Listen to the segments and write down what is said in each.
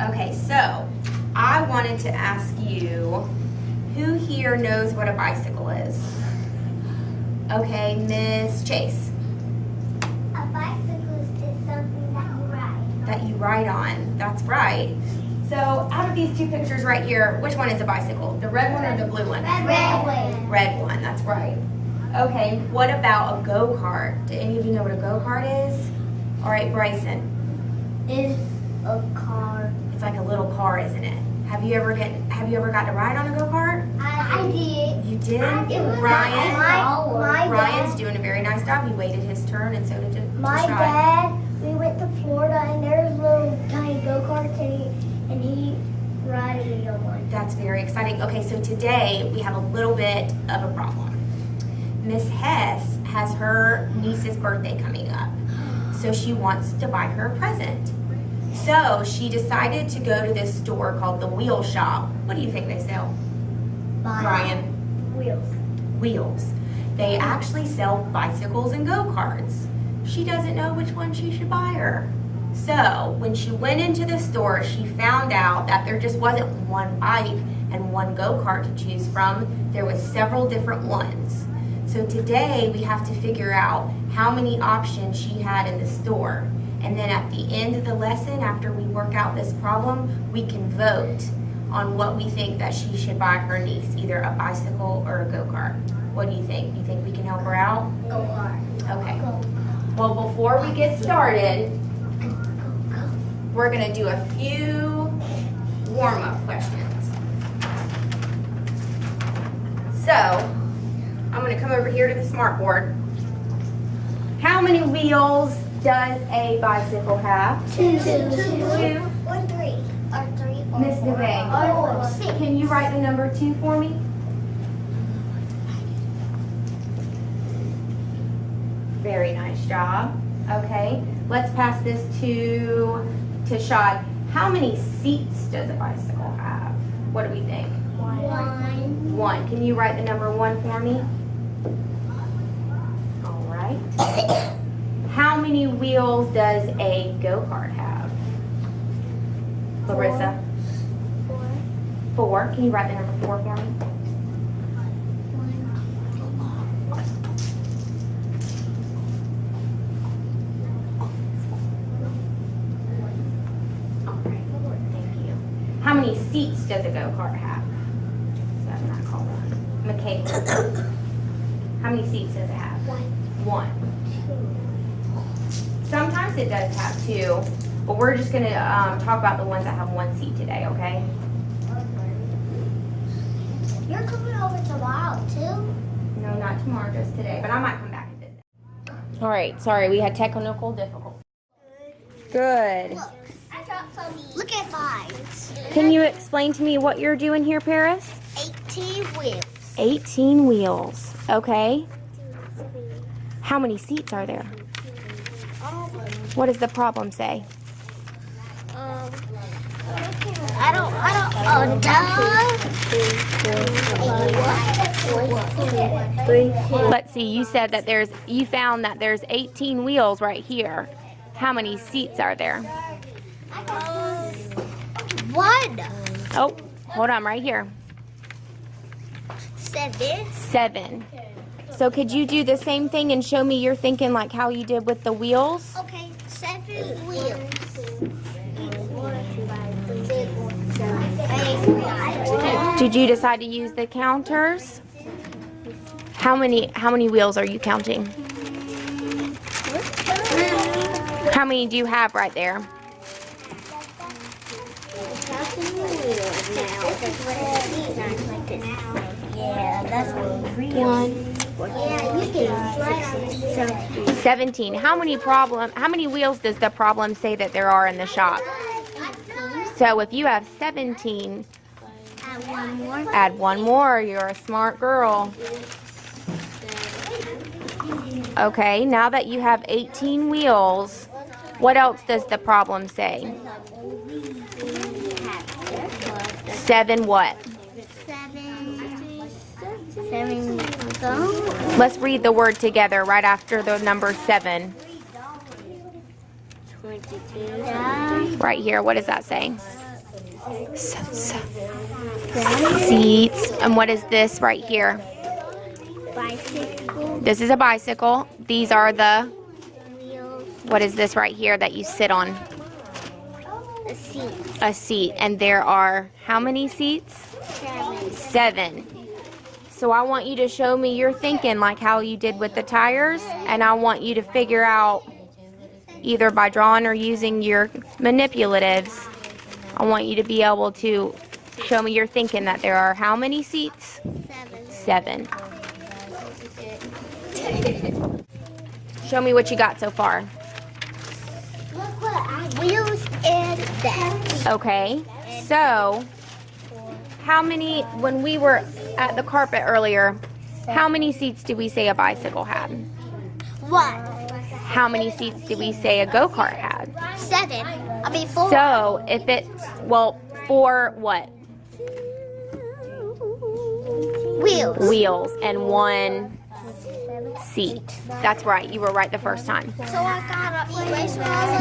Okay, so I wanted to ask you, who here knows what a bicycle is? Okay, Miss Chase. A bicycle is something that you ride. That you ride on, that's right. So out of these two pictures right here, which one is a bicycle? The red one or the blue one? Red one. Red one, that's right. Okay, what about a go-kart? Do any of you know what a go-kart is? All right, Bryson. Is a car. It's like a little car, isn't it? Have you ever got to ride on a go-kart? I did. You did? Ryan's doing a very nice job. He waited his turn, and so did My Rashad. dad, we went to Florida, and there's little tiny go-karts, and he rided me on one. That's very exciting. Okay, so today we have a little bit of a problem. Miss Hess has her niece's birthday coming up, so she wants to buy her a present. So she decided to go to this store called the Wheel Shop. What do you think they sell? Brian? Wheels. Wheels. They actually sell bicycles and go-karts. She doesn't know which one she should buy her. So when she went into the store, she found out that there just wasn't one bike and one go-kart to choose from. There was several different ones. So today we have to figure out how many options she had in the store. And then at the end of the lesson, after we work out this problem, we can vote on what we think that she should buy her niece, either a bicycle or a go-kart. What do you think? You think we can help her out? Go-kart. Okay. Well, before we get started, we're gonna do a few warm-up questions. So, I'm gonna come over here to the smart board. How many wheels does a bicycle have? Two. Two. Or three. Or three. Or Miss four. DeVay. Or six. Can you write the number 2 for me? Very nice job. Okay, let's pass this to Shad. How many seats does a bicycle have? What do we think? One. 1. Can you write the number 1 for me? All right. How many wheels does a go-kart have? Larissa? 4. Can you write the number 4 for me? How many seats does a go-kart have? So I'm not calling one. Michaela. How many seats does it have? 1. Sometimes it does have 2, but we're just going to talk about the ones that have 1 seat today, okay? You're coming over tomorrow too? No, not tomorrow, just today, but I might come back and visit. All right, sorry, we had technical difficulties. Good. Look, I got some. Look at 5. Can you explain to me what you're doing here, Paris? 18 wheels. 18 wheels. Okay. How many seats are there? What does the problem say? Let's see, you said that you found that there's 18 wheels right here. How many seats are there? 1. Oh, hold on right here. 7. 7. So could you do the same thing and show me your thinking like how you did with the wheels? Okay, 7 wheels. Did you decide to use the counters? How many wheels are you counting? How many do you have right there? Yeah, that's 1. Yeah, you can slide on it. 17. How many wheels does the problem say that there are in the shop? So if you have 17, Add 1 more. add 1 more. You're a smart girl. Okay, now that you have 18 wheels, what else does the problem say? 7 what? 7 go. Let's read the word together right after the number 7. 22. Right here, what does that say? Seats. And what is this right here? Bicycle. This is a bicycle. These are the, Wheels. what is this right here that you sit on? A seat. A seat. And there are how many seats? 7. 7. So I want you to show me your thinking like how you did with the tires, and I want you to figure out either by drawing or using your manipulatives. I want you to be able to show me your thinking that there are how many seats? 7. Show me what you got so far. Look what wheels and that. Okay, so how many, when we were at the carpet earlier, how many seats did we say a bicycle had? 1. How many seats did we say a go-kart had? 7. 4. So if it's, well, 4 what? Wheels. Wheels and 1 seat. That's right, you were right the first time. So I got a erase.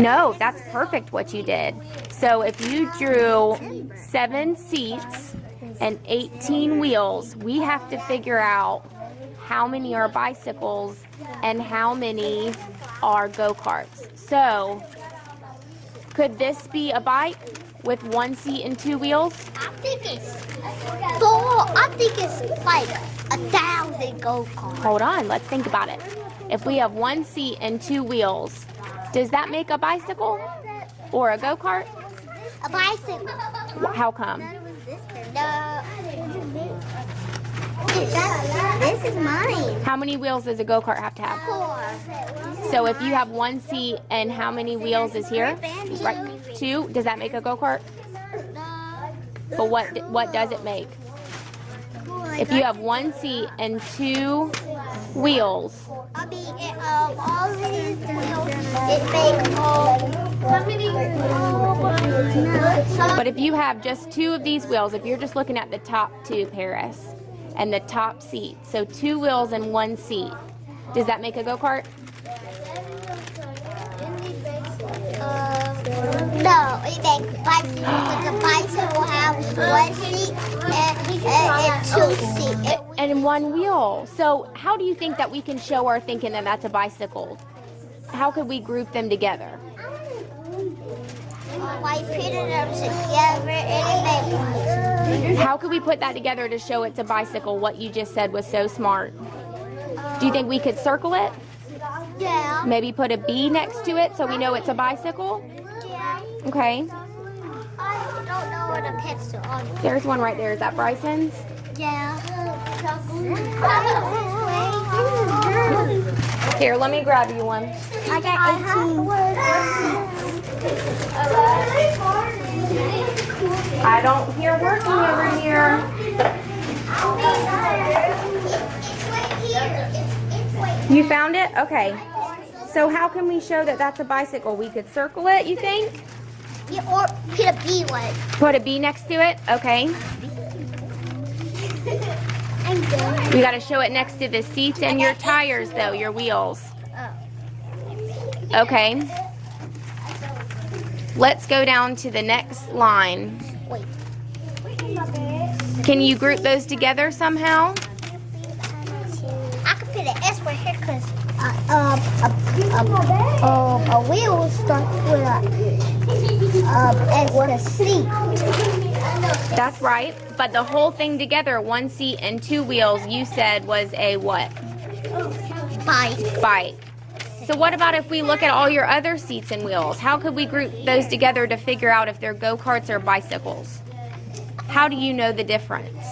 No, that's perfect what you did. So if you drew 7 seats and 18 wheels, we have to figure out how many are bicycles and how many are go-karts. So could this be a bike with 1 seat and 2 wheels? I think it's 4. I think it's like 1,000 go-karts. Hold on, let's think about it. If we have 1 seat and 2 wheels, does that make a bicycle or a go-kart? A bicycle. How come? This is mine. How many wheels does a go-kart have to have? 4. So if you have 1 seat and how many wheels is here? Right, 2. Does that make a go-kart? But what does it make? If you have 1 seat and 2 wheels. I mean, all these wheels, it makes But if you have just 2 of these wheels, if you're just looking at the top 2, Paris, and the top seat, so 2 wheels and 1 seat, does that make a go-kart? No, it makes bicycle because a bicycle has 1 seat and 2 seats. And 1 wheel. So how do you think that we can show our thinking that that's a bicycle? How could we group them together? By putting them together and it makes. How could we put that together to show it's a bicycle? What you just said was so smart. Do you think we could circle it? Yeah. Maybe put a B next to it so we know it's a bicycle? Yeah. Okay. I don't know what a pencil on. There's one right there. Is that Bryson's? Yeah. Here, let me grab you one. I got 18. I don't hear working over here. You found it? Okay. So how can we show that that's a bicycle? We could circle it, you think? Yeah, or put a B one. Put a B next to it? Okay. We got to show it next to the seats and your tires, though, your wheels. Okay. Let's go down to the next line. Wait. Can you group those together somehow? I could put an S right here because a wheel starts with S with a C. That's right. But the whole thing together, 1 seat and 2 wheels, you said was a what? Bike. Bike. So what about if we look at all your other seats and wheels? How could we group those together to figure out if they're go-karts or bicycles? How do you know the difference?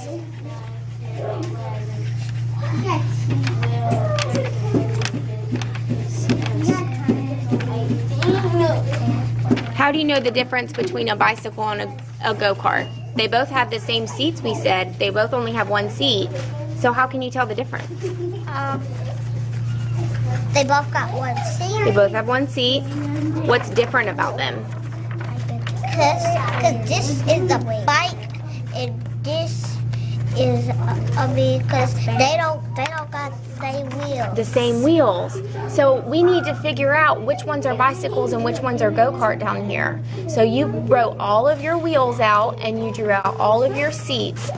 How do you know the difference between a bicycle and a go-kart? They both have the same seats, we said. They both only have 1 seat. So how can you tell the difference? They both got 1 seat. They both have 1 seat. What's different about them? Because this is a bike and this is because they don't got the same wheels. The same wheels. So we need to figure out which ones are bicycles and which ones are go-kart down here. So you wrote all of your wheels out and you drew out all of your seats.